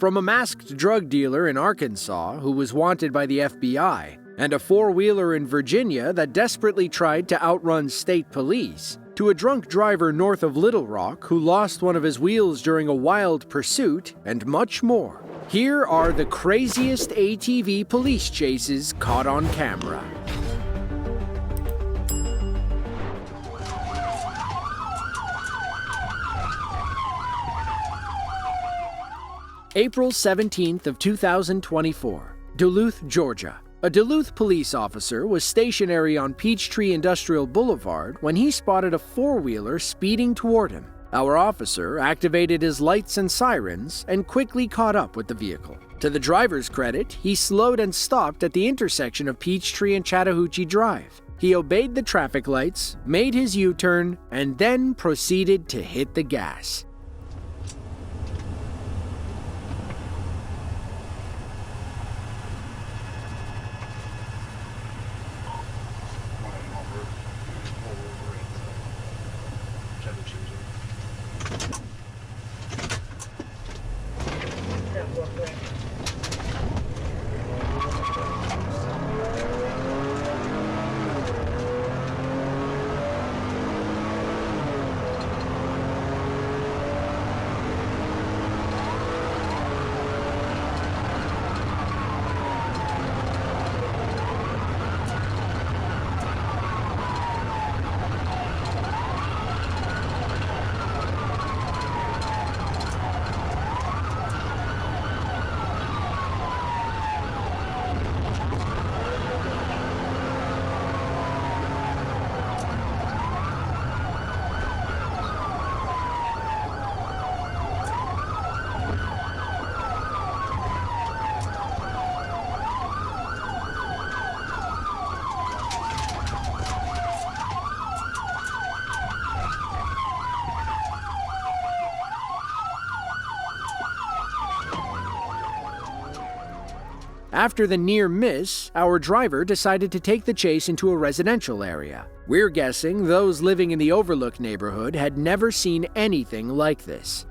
From a masked drug dealer in Arkansas who was wanted by the FBI, and a four-wheeler in Virginia that desperately tried to outrun state police, to a drunk driver north of Little Rock who lost one of his wheels during a wild pursuit, and much more. Here are the craziest ATV police chases caught on camera. April 17th of 2024, Duluth, Georgia. A Duluth police officer was stationary on Peachtree Industrial Boulevard when he spotted a four-wheeler speeding toward him. Our officer activated his lights and sirens and quickly caught up with the vehicle. To the driver's credit, he slowed and stopped at the intersection of Peachtree and Chattahoochee Drive. He obeyed the traffic lights, made his U-turn, and then proceeded to hit the gas. After the near miss, our driver decided to take the chase into a residential area. We're guessing those living in the Overlook neighborhood had never seen anything like this.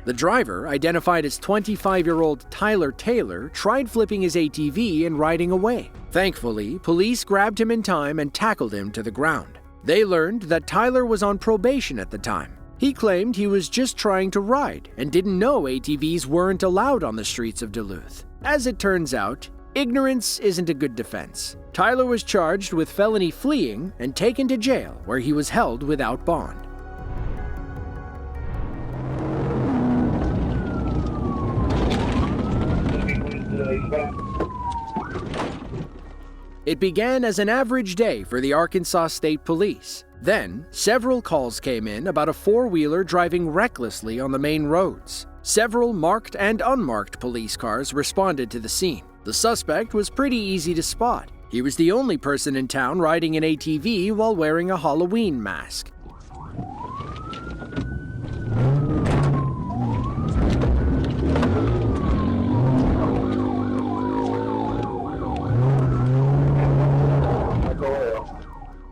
The driver, identified as 25-year-old Tyler Taylor, tried flipping his ATV and riding away. Thankfully, police grabbed him in time and tackled him to the ground. They learned that Tyler was on probation at the time. He claimed he was just trying to ride and didn't know ATVs weren't allowed on the streets of Duluth. As it turns out, ignorance isn't a good defense. Tyler was charged with felony fleeing and taken to jail, where he was held without bond. It began as an average day for the Arkansas State Police. Then, several calls came in about a four-wheeler driving recklessly on the main roads. Several marked and unmarked police cars responded to the scene. The suspect was pretty easy to spot. He was the only person in town riding an ATV while wearing a Halloween mask.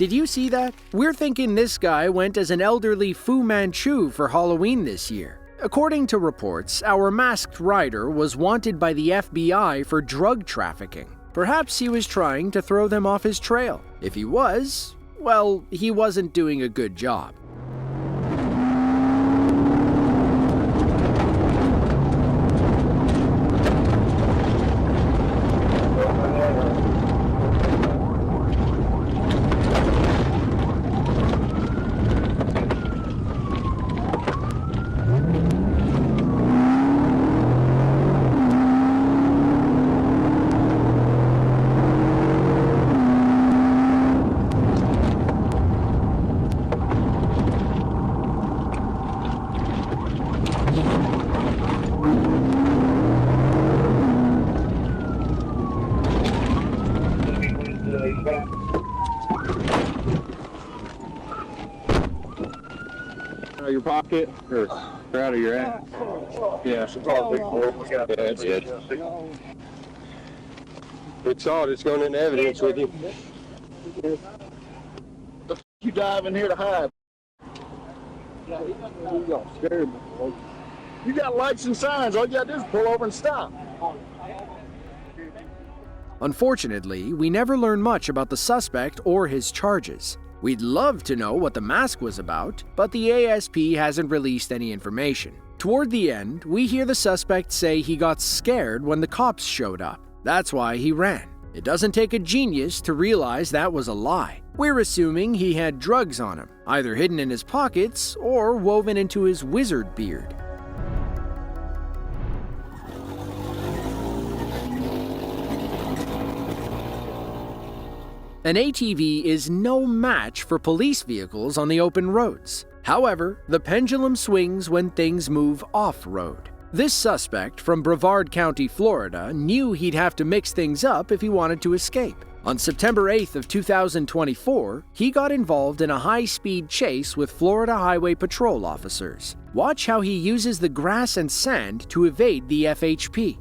Did you see that? We're thinking this guy went as an elderly Fu Manchu for Halloween this year. According to reports, our masked rider was wanted by the FBI for drug trafficking. Perhaps he was trying to throw them off his trail. If he was, well, he wasn't doing a good job. Your pocket or out of your ass? Yeah. That's it. It's all just going into evidence with you. The f you dive in here to hide? You got scared me. You got lights and signs. All you gotta do is pull over and stop. Unfortunately, we never learn much about the suspect or his charges. We'd love to know what the mask was about, but the ASP hasn't released any information. Toward the end, we hear the suspect say he got scared when the cops showed up. That's why he ran. It doesn't take a genius to realize that was a lie. We're assuming he had drugs on him, either hidden in his pockets or woven into his wizard beard. An ATV is no match for police vehicles on the open roads. However, the pendulum swings when things move off-road. This suspect from Bibb County, Florida, knew he'd have to mix things up if he wanted to escape. On September 8th of 2024, he got involved in a high-speed chase with Florida Highway Patrol officers. Watch how he uses the grass and sand to evade the FHP.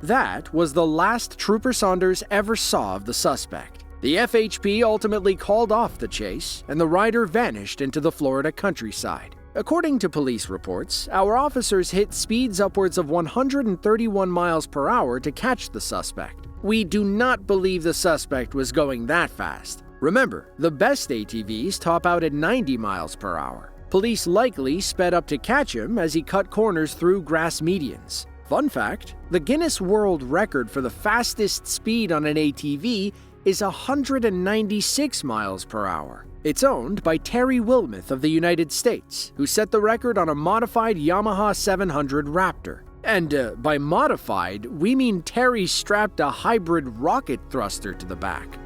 That was the last Trooper Saunders ever saw of the suspect. The FHP ultimately called off the chase, and the rider vanished into the Florida countryside. According to police reports, our officers hit speeds upwards of 131 miles per hour to catch the suspect. We do not believe the suspect was going that fast. Remember, the best ATVs top out at 90 miles per hour. Police likely sped up to catch him as he cut corners through grass medians. Fun fact, the Guinness World Record for the fastest speed on an ATV is 196 miles per hour. It's owned by Terry Wilmoth of the United States, who set the record on a modified Yamaha 700 Raptor. And by modified, we mean Terry strapped a hybrid rocket thruster to the back.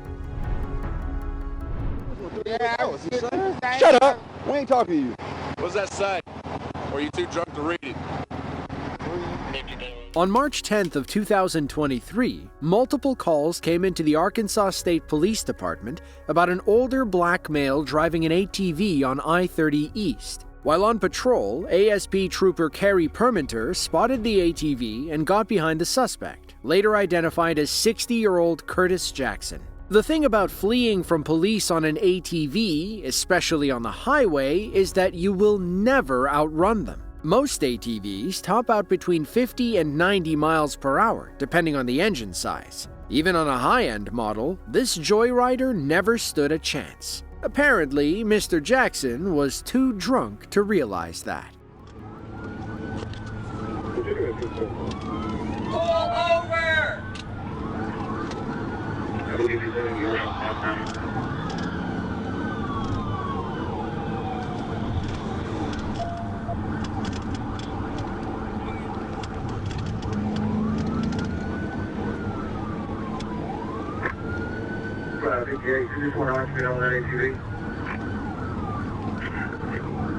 Shut up! We ain't talking to you. What's that say? Or are you too drunk to read it? On March 10th of 2023, multiple calls came into the Arkansas State Police Department about an older black male driving an ATV on I-30 East. While on patrol, ASP Trooper Carrie Perminter spotted the ATV and got behind the suspect, later identified as 60-year-old Curtis Jackson. The thing about fleeing from police on an ATV, especially on the highway, is that you will never outrun them. Most ATVs top out between 50 and 90 miles per hour, depending on the engine size. Even on a high-end model, this joyrider never stood a chance. Apparently, Mr. Jackson was too drunk to realize that. Pull over! Yeah, you just want to get on that ATV?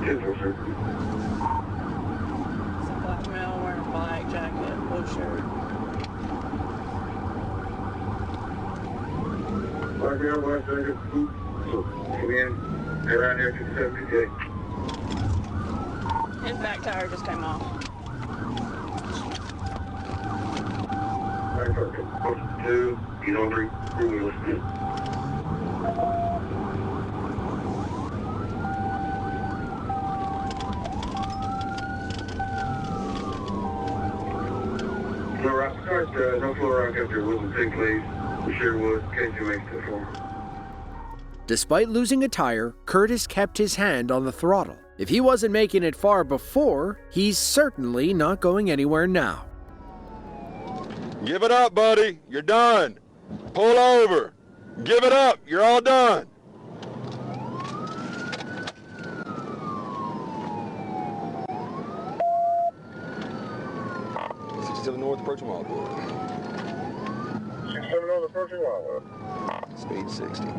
Yes, sir. It's a black male wearing a black jacket, blue shirt. Black male, black jacket, blue. Come in, around here to 78. His back tire just came off. Right, perfect. 2, you know, 3 wheels. No floor rock up there wasn't too please. We sure was. In case you make it for him. Despite losing a tire, Curtis kept his hand on the throttle. If he wasn't making it far before, he's certainly not going anywhere now. Give it up, buddy. You're done. Pull over. Give it up. You're all done. To the north, approaching Wildwood. 67 north, approaching Wildwood. Speed 60. Go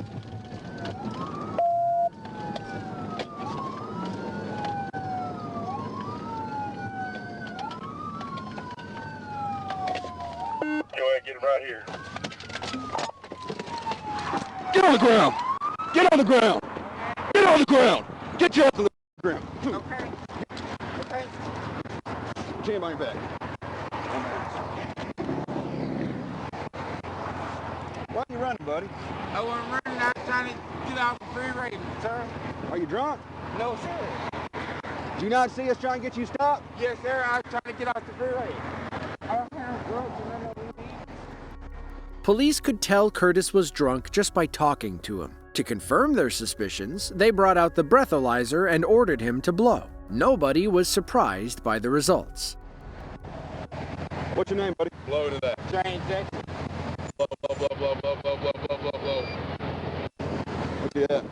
ahead, get him right here. Get on the ground. Get on the ground. Get on the ground. Get your ass on the ground. Okay. Okay. Jam on your back. Why are you running, buddy? I want to run out trying to get off the freeway, sir. Are you drunk? No, sir. Do you not see us trying to get you stopped? Yes, sir. I was trying to get off the freeway. I don't have drugs and none of these. Police could tell Curtis was drunk just by talking to him. To confirm their suspicions, they brought out the breathalyzer and ordered him to blow. Nobody was surprised by the results. What's your name, buddy? Blow to that. Jane Jackson. Blow, blow, blow, blow, blow, blow, blow, blow, blow, blow. What's he at?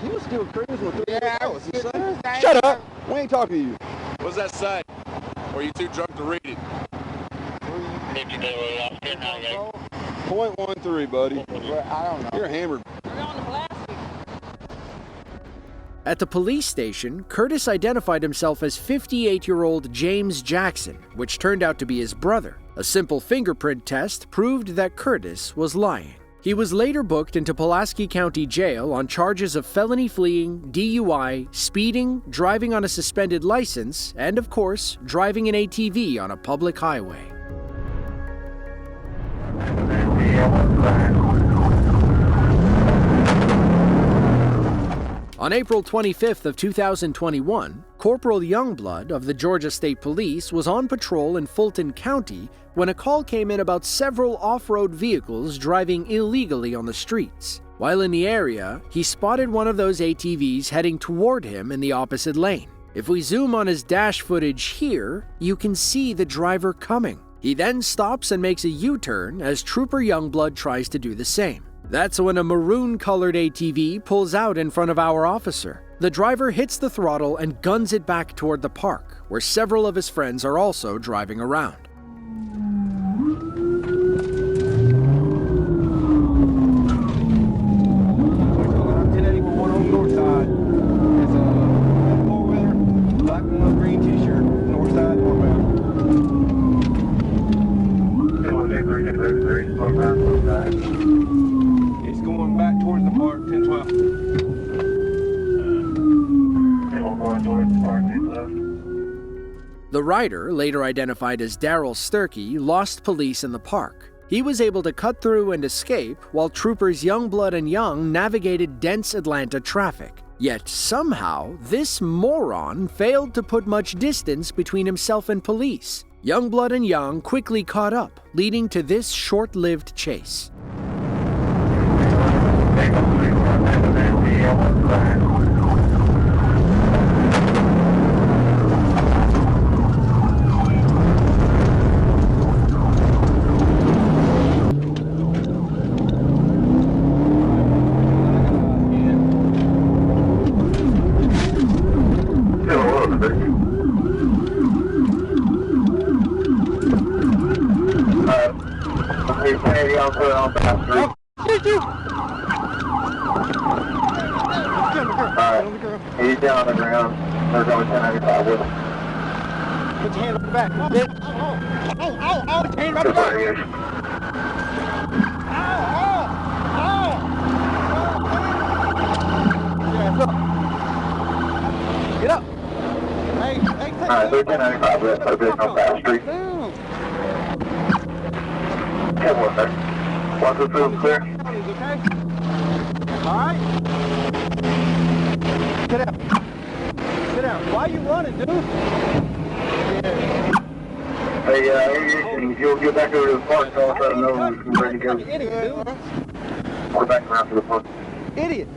He was still cruising with Shut up! We ain't talking to you. What's that say? Or are you too drunk to read it? 0.13, buddy. I don't know. You're hammered. We're on the plastic. At the police station, Curtis identified himself as 58-year-old James Jackson, which turned out to be his brother. A simple fingerprint test proved that Curtis was lying. He was later booked into Pulaski County Jail on charges of felony fleeing, DUI, speeding, driving on a suspended license, and of course, driving an ATV on a public highway. On April 25th of 2021, Corporal Youngblood of the Georgia State Police was on patrol in Fulton County when a call came in about several off-road vehicles driving illegally on the streets. While in the area, he spotted one of those ATVs heading toward him in the opposite lane. If we zoom on his dash footage here, you can see the driver coming. He then stops and makes a U-turn as Trooper Youngblood tries to do the same. That's when a maroon-colored ATV pulls out in front of our officer. The driver hits the throttle and guns it back toward the park, where several of his friends are also driving around. On 1081 on the north side, it's a four-wheeler, black It's going back towards the park, 10-12. The rider, later identified as Daryl Sturkey, lost police in the park. He was able to cut through and escape while troopers Youngblood and Young navigated dense Atlanta traffic. Yet somehow, this moron failed to put much distance between himself and police. Youngblood and Young quickly caught up, leading to this short-lived chase. He's down on the ground. There's only 1095 with him. Put your hand on the back. Ow! Put your hand on the back. Get up. Hey, Alright, so 1095 with a bit on Bath Street. 10-1 there. Once the field's clear. Okay? Alright? Sit down. Sit down. Why are you running, dude? Hey, if you'll get back over to the park, so I'll try to know when we're ready to go. Idiot, dude. We're back around to the park. Idiot.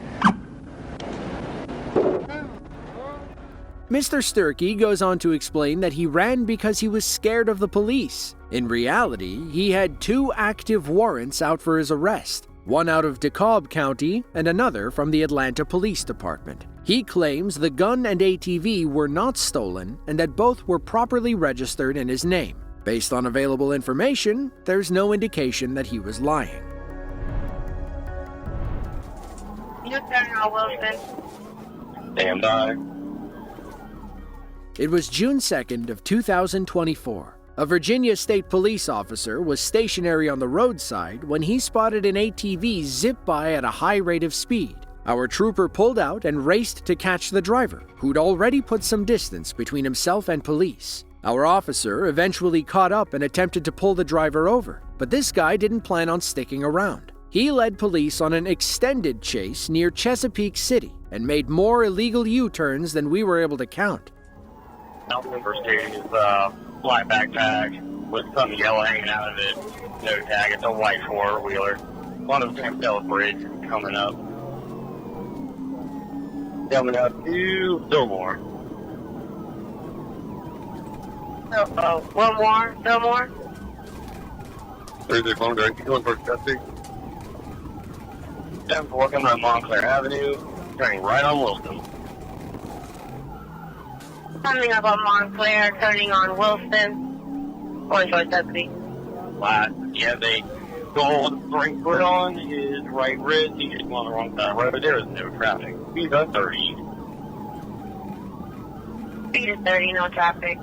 Mr. Sturkey goes on to explain that he ran because he was scared of the police. In reality, he had 2 active warrants out for his arrest, one out of Bibb County and another from the Atlanta Police Department. He claims the gun and ATV were not stolen and that both were properly registered in his name. Based on available information, there's no indication that he was lying. Lieutenant Wilson. Stand by. It was June 2nd of 2024. A Virginia State Police officer was stationary on the roadside when he spotted an ATV zip by at a high rate of speed. Our trooper pulled out and raced to catch the driver, who'd already put some distance between himself and police. Our officer eventually caught up and attempted to pull the driver over, but this guy didn't plan on sticking around. He led police on an extended chase near Chesapeake City and made more illegal U-turns than we were able to count. Number is black backpack with some yellow hanging out of it. No tag. It's a white 4-wheeler. One of them Bridge coming up. Coming up to Fillmore. One more, Fillmore. There's your phone direct. Going for Chesapeake. 10-4 coming up Montclair Avenue. Turning right on Wilson. Coming up on Montclair, turning on Wilson. Going towards Chesapeake. Flat. Yeah, they gold brake put on is right wrist. He's just on the wrong side of the road. There is no traffic. He's at 30. Speed is 30, no traffic.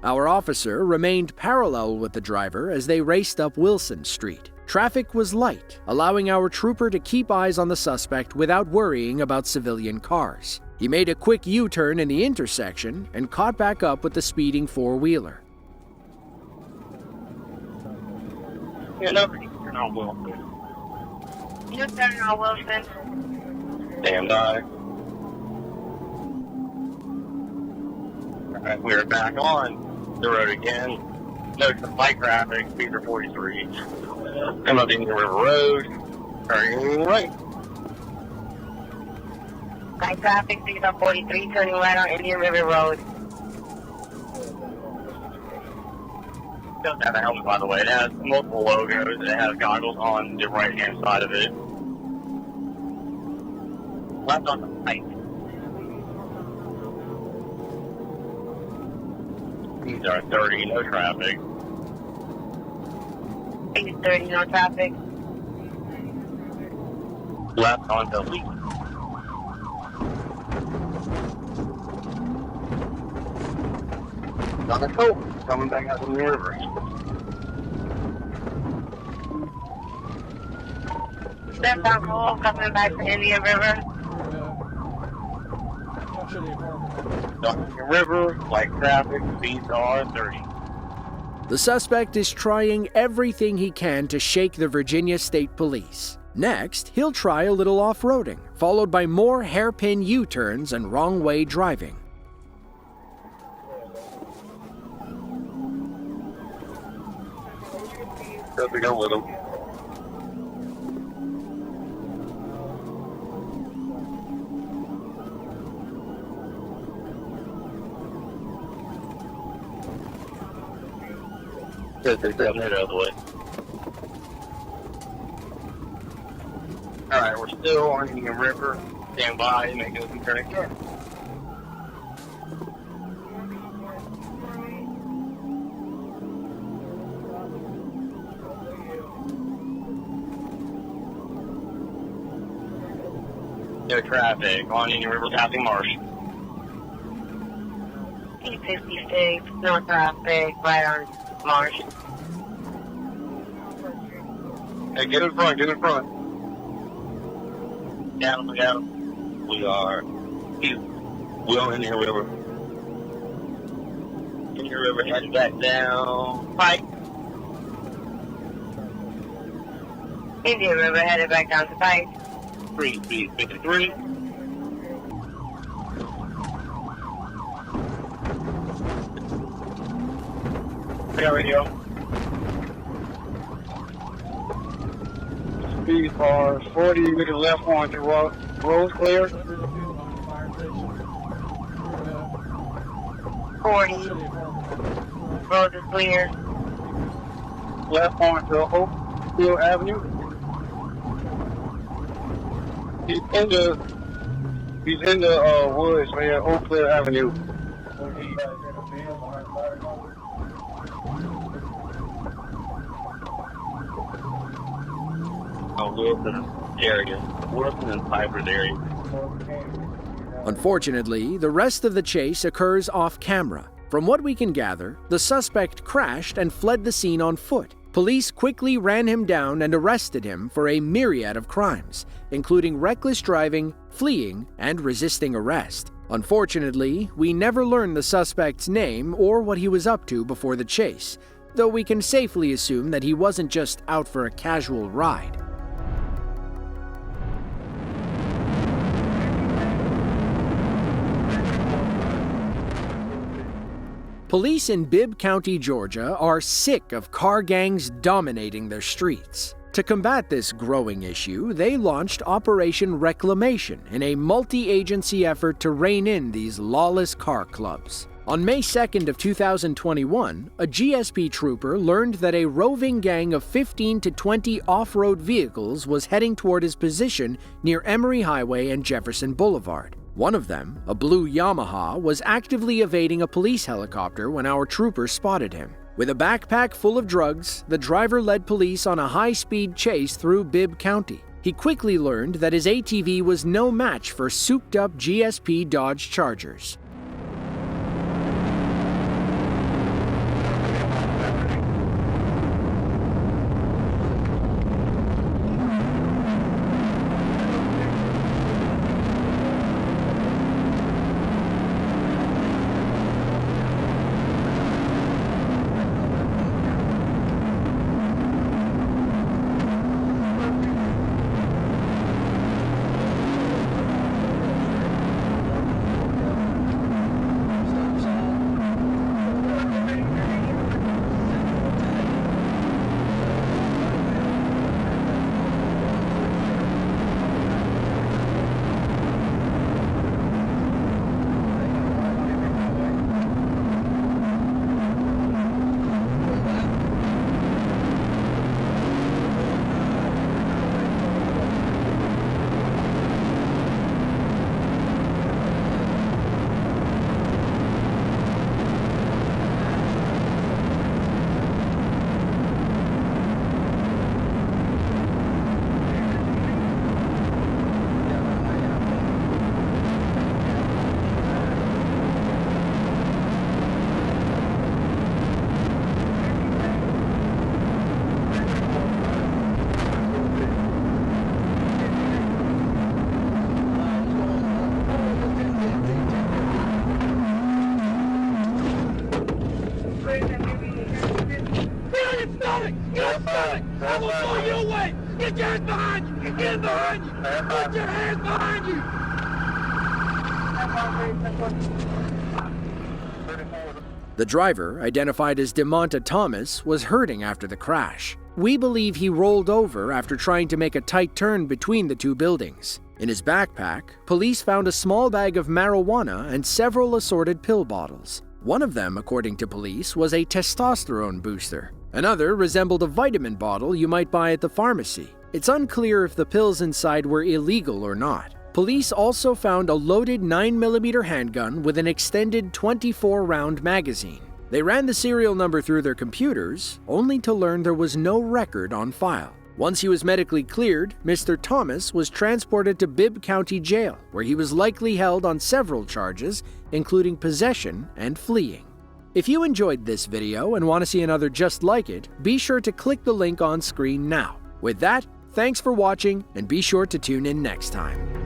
Our officer remained parallel with the driver as they raced up Wilson Street. Traffic was light, allowing our trooper to keep eyes on the suspect without worrying about civilian cars. He made a quick U-turn in the intersection and caught back up with the speeding 4-wheeler. Yeah, no, turn on Wilson. You're turning on Wilson. Stand by. Alright, we're back on the road again. No light traffic, speed are 43. Come up Indian River Road, turning right. Light traffic, speed on 43, turning right on Indian River Road. Doesn't have a helmet, by the way. It has multiple logos. It has goggles on the right-hand side of it. Left on the right. These are 30, no traffic. Speed is 30, no traffic. Left on the lead. On the coast, coming back out from the river. That's alcohol coming back to Indian River. Indian River, like traffic, speeds are 30. The suspect is trying everything he can to shake the Virginia State Police. Next, he'll try a little off-roading, followed by more hairpin U-turns and wrong-way driving. There we go with him. The other way. Alright, we're still on Indian River. Stand by, make a turn again. No traffic on Indian River, passing Marsh. P56, no traffic, right on Marsh. Hey, get in front, get in front. Down. We are on Indian River. Indian River heading back down. Pike. Indian River headed back down to Pike. 353. Got radio. Speed bar 40 with the left on to road clear. 40. Road is clear. Left on to Oakville Avenue. He's in the woods, man, Oakville Avenue. Wilson area. Wilson and Piper's area. Unfortunately, the rest of the chase occurs off-camera. From what we can gather, the suspect crashed and fled the scene on foot. Police quickly ran him down and arrested him for a myriad of crimes, including reckless driving, fleeing, and resisting arrest. Unfortunately, we never learned the suspect's name or what he was up to before the chase, though we can safely assume that he wasn't just out for a casual ride. Police in Bibb County, Georgia, are sick of car gangs dominating their streets. To combat this growing issue, they launched Operation Reclamation in a multi-agency effort to rein in these lawless car clubs. On May 2nd of 2021, a GSP trooper learned that a roving gang of 15 to 20 off-road vehicles was heading toward his position near Emory Highway and Jefferson Boulevard. One of them, a blue Yamaha, was actively evading a police helicopter when our troopers spotted him. With a backpack full of drugs, the driver led police on a high-speed chase through Bibb County. He quickly learned that his ATV was no match for souped-up GSP Dodge Chargers. God damn it! I will blow you away! Get your hands behind you! Get them behind you! Put your hands behind you! The driver, identified as DeMonta Thomas, was hurting after the crash. We believe he rolled over after trying to make a tight turn between the two buildings. In his backpack, police found a small bag of marijuana and several assorted pill bottles. One of them, according to police, was a testosterone booster. Another resembled a vitamin bottle you might buy at the pharmacy. It's unclear if the pills inside were illegal or not. Police also found a loaded 9mm handgun with an extended 24-round magazine. They ran the serial number through their computers, only to learn there was no record on file. Once he was medically cleared, Mr. Thomas was transported to Bibb County Jail, where he was likely held on several charges, including possession and fleeing. If you enjoyed this video and want to see another just like it, be sure to click the link on screen now. With that, thanks for watching, and be sure to tune in next time.